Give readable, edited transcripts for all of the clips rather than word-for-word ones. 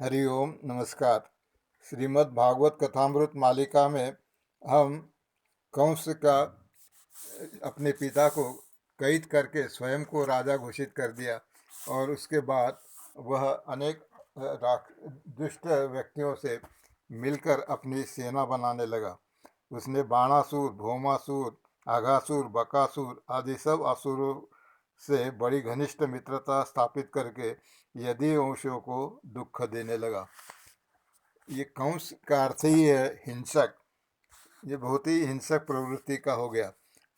हरिओम नमस्कार। श्रीमद् भागवत कथामृत मालिका में हम कंस का अपने पिता को कैद करके स्वयं को राजा घोषित कर दिया और उसके बाद वह अनेक दुष्ट व्यक्तियों से मिलकर अपनी सेना बनाने लगा। उसने बाणासुर, भौमासुर, आघासुर, बकासुर आदि सब असुरों से बड़ी घनिष्ठ मित्रता स्थापित करके यदि वंशों को दुख देने लगा। ये कंस का अर्थ ही है हिंसक। ये बहुत ही हिंसक प्रवृत्ति का हो गया।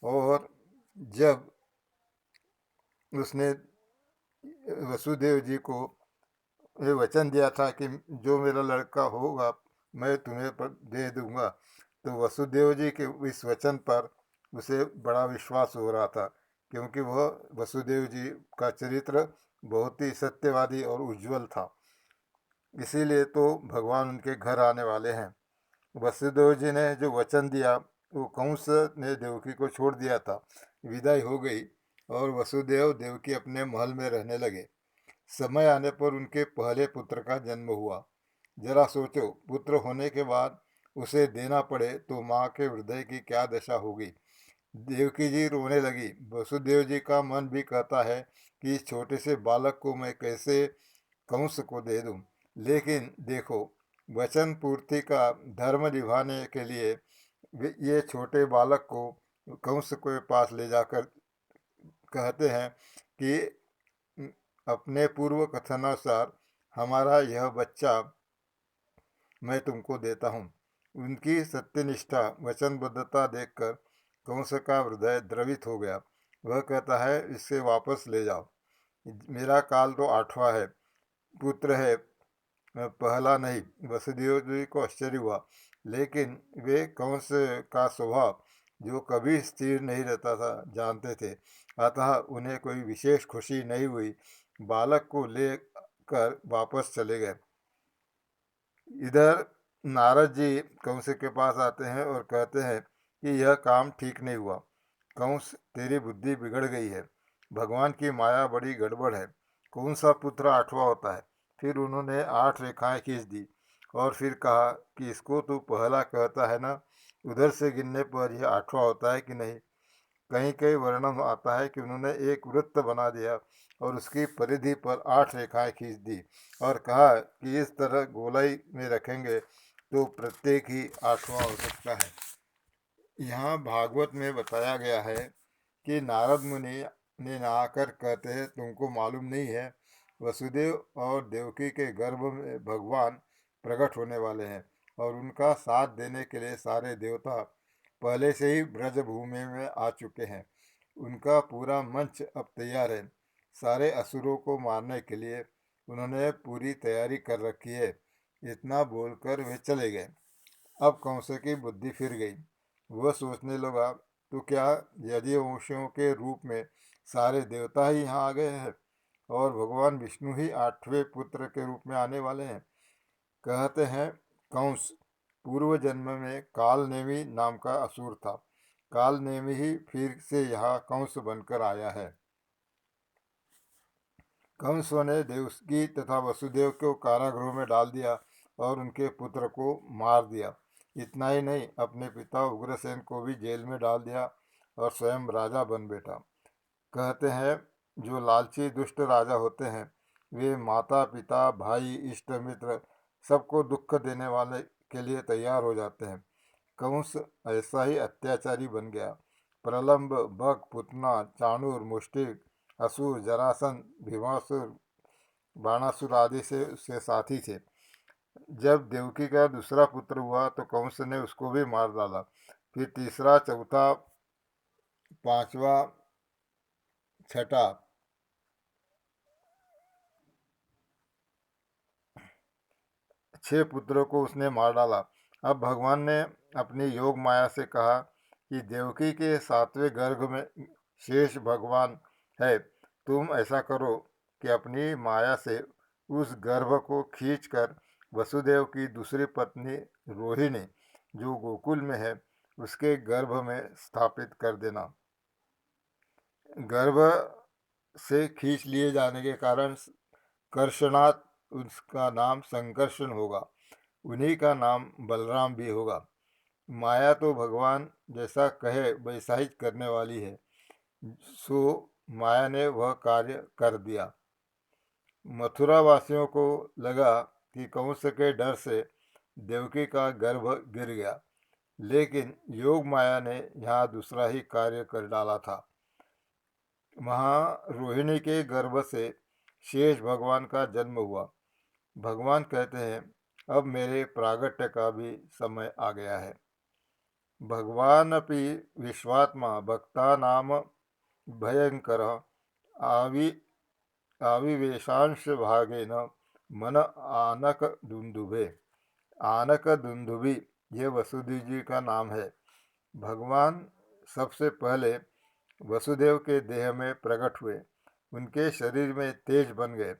और जब उसने वसुदेव जी को ये वचन दिया था कि जो मेरा लड़का होगा मैं तुम्हें दे दूंगा, तो वसुदेव जी के इस वचन पर उसे बड़ा विश्वास हो रहा था, क्योंकि वह वसुदेव जी का चरित्र बहुत ही सत्यवादी और उज्जवल था। इसीलिए तो भगवान उनके घर आने वाले हैं। वसुदेव जी ने जो वचन दिया वो कंस ने देवकी को छोड़ दिया था। विदाई हो गई और वसुदेव देवकी अपने महल में रहने लगे। समय आने पर उनके पहले पुत्र का जन्म हुआ। जरा सोचो, पुत्र होने के बाद उसे देना पड़े तो माँ के हृदय की क्या दशा होगी। देवकी जी रोने लगी। वसुदेव जी का मन भी कहता है कि इस छोटे से बालक को मैं कैसे कंस को दे दूं। लेकिन देखो, वचन पूर्ति का धर्म निभाने के लिए ये छोटे बालक को कंस के पास ले जाकर कहते हैं कि अपने पूर्व कथनानुसार हमारा यह बच्चा मैं तुमको देता हूँ। उनकी सत्यनिष्ठा, वचनबद्धता देखकर कंस का हृदय द्रवित हो गया। वह कहता है, इससे वापस ले जाओ। मेरा काल तो 8वां है, पुत्र है, पहला नहीं। वसुदेव जी को आश्चर्य हुआ, लेकिन वे कंस का स्वभाव जो कभी स्थिर नहीं रहता था जानते थे, अतः उन्हें कोई विशेष खुशी नहीं हुई। बालक को लेकर वापस चले गए। इधर नारद जी कंस के पास आते हैं और कहते हैं कि यह काम ठीक नहीं हुआ। कंस, तेरी बुद्धि बिगड़ गई है। भगवान की माया बड़ी गड़बड़ है। कौन सा पुत्र 8वां होता है। फिर उन्होंने 8 रेखाएं खींच दी और फिर कहा कि इसको तू पहला कहता है ना, उधर से गिनने पर यह 8वां होता है कि नहीं। कहीं कहीं वर्णन आता है कि उन्होंने एक वृत्त बना दिया और उसकी परिधि पर 8 रेखाएं खींच दी और कहा कि इस तरह गोलाई में रखेंगे तो प्रत्येक ही 8वां हो सकता है। यहाँ भागवत में बताया गया है कि नारद मुनि ने आकर कहते हैं, तुमको मालूम नहीं है, वसुदेव और देवकी के गर्भ में भगवान प्रकट होने वाले हैं और उनका साथ देने के लिए सारे देवता पहले से ही ब्रज भूमि में आ चुके हैं। उनका पूरा मंच अब तैयार है। सारे असुरों को मारने के लिए उन्होंने पूरी तैयारी कर रखी है। इतना बोलकर वे चले गए। अब कंस की बुद्धि फिर गई। वह सोचने लगा, तो क्या यदुवंशियों के रूप में सारे देवता ही यहाँ आ गए हैं और भगवान विष्णु ही 8वें पुत्र के रूप में आने वाले हैं। कहते हैं कंस पूर्व जन्म में कालनेमी नाम का असुर था। कालनेमी ही फिर से यहाँ कंस बनकर आया है। कंसों ने देवकी तथा वसुदेव को कारागृह में डाल दिया और उनके पुत्र को मार दिया। इतना ही नहीं, अपने पिता उग्रसेन को भी जेल में डाल दिया और स्वयं राजा बन बैठा। कहते हैं जो लालची दुष्ट राजा होते हैं वे माता पिता भाई इष्ट मित्र सबको दुख देने वाले के लिए तैयार हो जाते हैं। कंस ऐसा ही अत्याचारी बन गया। प्रलंब, बक, पुतना, चाणूर, मुष्टिक, असुर, जरासन, भीमासुर, बाणासुर आदि से उसके साथी थे। जब देवकी का दूसरा पुत्र हुआ तो कंस ने उसको भी मार डाला। फिर तीसरा, चौथा, पांचवा, छठा, 6 पुत्रों को उसने मार डाला। अब भगवान ने अपनी योग माया से कहा कि देवकी के 7वें गर्भ में शेष भगवान है। तुम ऐसा करो कि अपनी माया से उस गर्भ को खींचकर वसुदेव की दूसरी पत्नी रोहिणी जो गोकुल में है उसके गर्भ में स्थापित कर देना। गर्भ से खींच लिए जाने के कारण कर्षणात उसका नाम संकर्षण होगा, उन्हीं का नाम बलराम भी होगा। माया तो भगवान जैसा कहे वैसा ही करने वाली है, सो माया ने वह कार्य कर दिया। मथुरा वासियों को लगा कि कंस के डर से देवकी का गर्भ गिर गया, लेकिन योग माया ने यहाँ दूसरा ही कार्य कर डाला था। वहाँ रोहिणी के गर्भ से शेष भगवान का जन्म हुआ। भगवान कहते हैं, अब मेरे प्रागट्य का भी समय आ गया है। भगवानपि विश्वात्मा भक्तानाम भयंकर आवि आविवेशांश भागेन मन आनक दुंदुभे। आनक दुंदुभि यह वसुदेव जी का नाम है। भगवान सबसे पहले वसुदेव के देह में प्रकट हुए, उनके शरीर में तेज बन गए।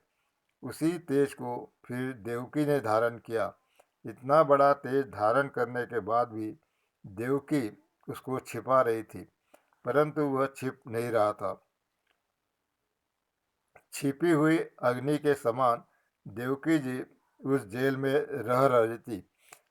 उसी तेज को फिर देवकी ने धारण किया। इतना बड़ा तेज धारण करने के बाद भी देवकी उसको छिपा रही थी, परंतु वह छिप नहीं रहा था। छिपी हुई अग्नि के समान देवकी जी उस जेल में रह रही थी।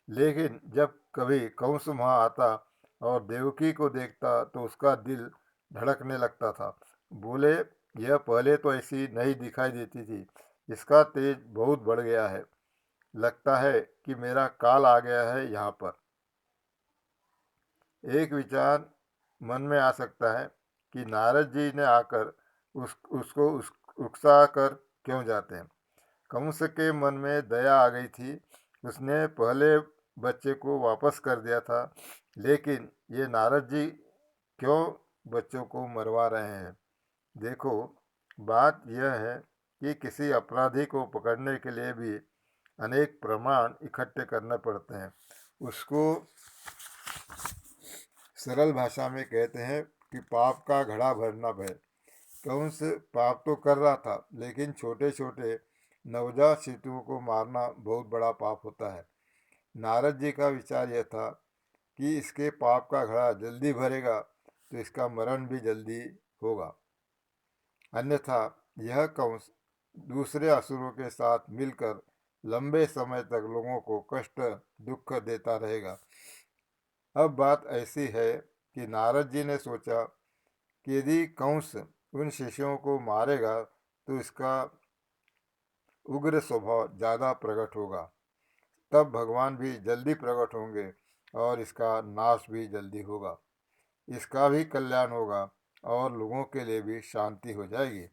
लेकिन जब कभी कंस वहाँ आता और देवकी को देखता तो उसका दिल धड़कने लगता था। बोले, यह पहले तो ऐसी नहीं दिखाई देती थी, इसका तेज बहुत बढ़ गया है, लगता है कि मेरा काल आ गया है यहाँ पर। एक विचार मन में आ सकता है कि नारद जी ने आकर उसको उकसा कर क्यों जाते हैं। कंस के मन में दया आ गई थी, उसने पहले बच्चे को वापस कर दिया था, लेकिन ये नारद जी क्यों बच्चों को मरवा रहे हैं। देखो, बात यह है कि किसी अपराधी को पकड़ने के लिए भी अनेक प्रमाण इकट्ठे करने पड़ते हैं। उसको सरल भाषा में कहते हैं कि पाप का घड़ा भरना भय। कंस पाप तो कर रहा था, लेकिन छोटे छोटे नवजात शिशुओं को मारना बहुत बड़ा पाप होता है। नारद जी का विचार यह था कि इसके पाप का घड़ा जल्दी भरेगा तो इसका मरण भी जल्दी होगा, अन्यथा यह कंस दूसरे असुरों के साथ मिलकर लंबे समय तक लोगों को कष्ट दुख देता रहेगा। अब बात ऐसी है कि नारद जी ने सोचा कि यदि कंस उन शिष्यों को मारेगा तो इसका उग्र स्वभाव ज़्यादा प्रकट होगा, तब भगवान भी जल्दी प्रकट होंगे और इसका नाश भी जल्दी होगा, इसका भी कल्याण होगा और लोगों के लिए भी शांति हो जाएगी।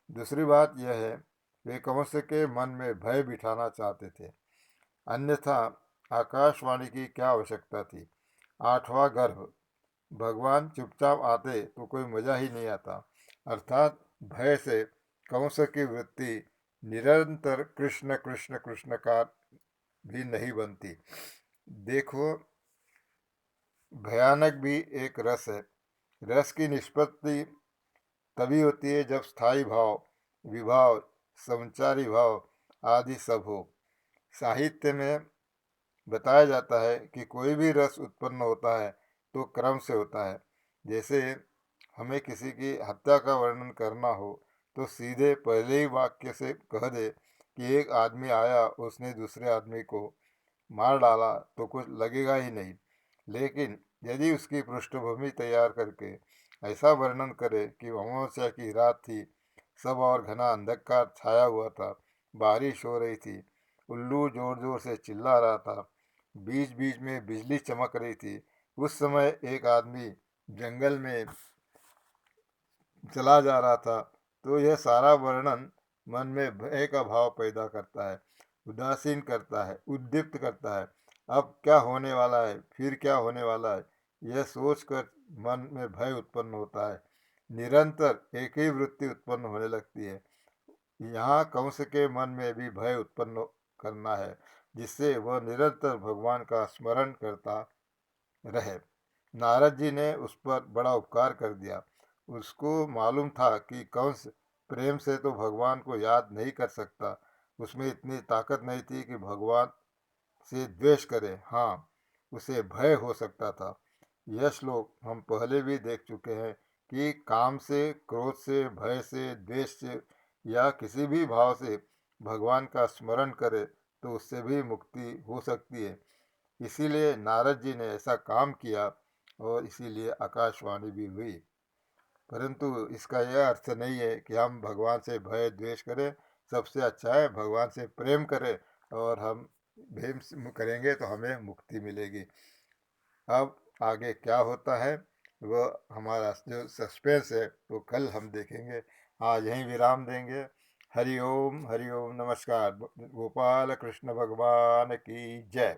दूसरी बात यह है, वे कंस के मन में भय बिठाना चाहते थे, अन्यथा आकाशवाणी की क्या आवश्यकता थी। आठवां गर्भ, भगवान चुपचाप आते तो कोई मजा ही नहीं आता, अर्थात भय से कंस की वृत्ति निरंतर कृष्ण कृष्ण कृष्ण का भी नहीं बनती। देखो, भयानक भी एक रस है। रस की निष्पत्ति तभी होती है जब स्थायी भाव, विभाव, संचारी भाव आदि सब हो। साहित्य में बताया जाता है कि कोई भी रस उत्पन्न होता है तो क्रम से होता है। जैसे हमें किसी की हत्या का वर्णन करना हो तो सीधे पहले ही वाक्य से कह दे कि एक आदमी आया, उसने दूसरे आदमी को मार डाला, तो कुछ लगेगा ही नहीं। लेकिन यदि उसकी पृष्ठभूमि तैयार करके ऐसा वर्णन करे कि अमावस्या की रात थी, सब और घना अंधकार छाया हुआ था, बारिश हो रही थी, उल्लू जोर जोर से चिल्ला रहा था, बीच बीच में बिजली चमक रही थी, उस समय एक आदमी जंगल में चला जा रहा था, तो यह सारा वर्णन मन में भय का भाव पैदा करता है, उदासीन करता है, उद्दीप्त करता है। अब क्या होने वाला है, फिर क्या होने वाला है, यह सोचकर मन में भय उत्पन्न होता है। निरंतर एक ही वृत्ति उत्पन्न होने लगती है। यहाँ कंस के मन में भी भय उत्पन्न करना है, जिससे वह निरंतर भगवान का स्मरण करता रहे। नारद जी ने उस पर बड़ा उपकार कर दिया। उसको मालूम था कि कंस प्रेम से तो भगवान को याद नहीं कर सकता, उसमें इतनी ताकत नहीं थी कि भगवान से द्वेष करे। हाँ, उसे भय हो सकता था। यह श्लोक हम पहले भी देख चुके हैं कि काम से, क्रोध से, भय से, द्वेष से या किसी भी भाव से भगवान का स्मरण करे तो उससे भी मुक्ति हो सकती है। इसीलिए नारद जी ने ऐसा काम किया और इसीलिए आकाशवाणी भी हुई। परंतु इसका यह अर्थ नहीं है कि हम भगवान से भय द्वेष करें। सबसे अच्छा है भगवान से प्रेम करें और हम प्रेम से करेंगे तो हमें मुक्ति मिलेगी। अब आगे क्या होता है वो हमारा जो सस्पेंस है वो कल हम देखेंगे। आज यहीं विराम देंगे। हरि ओम नमस्कार। गोपाल कृष्ण भगवान की जय।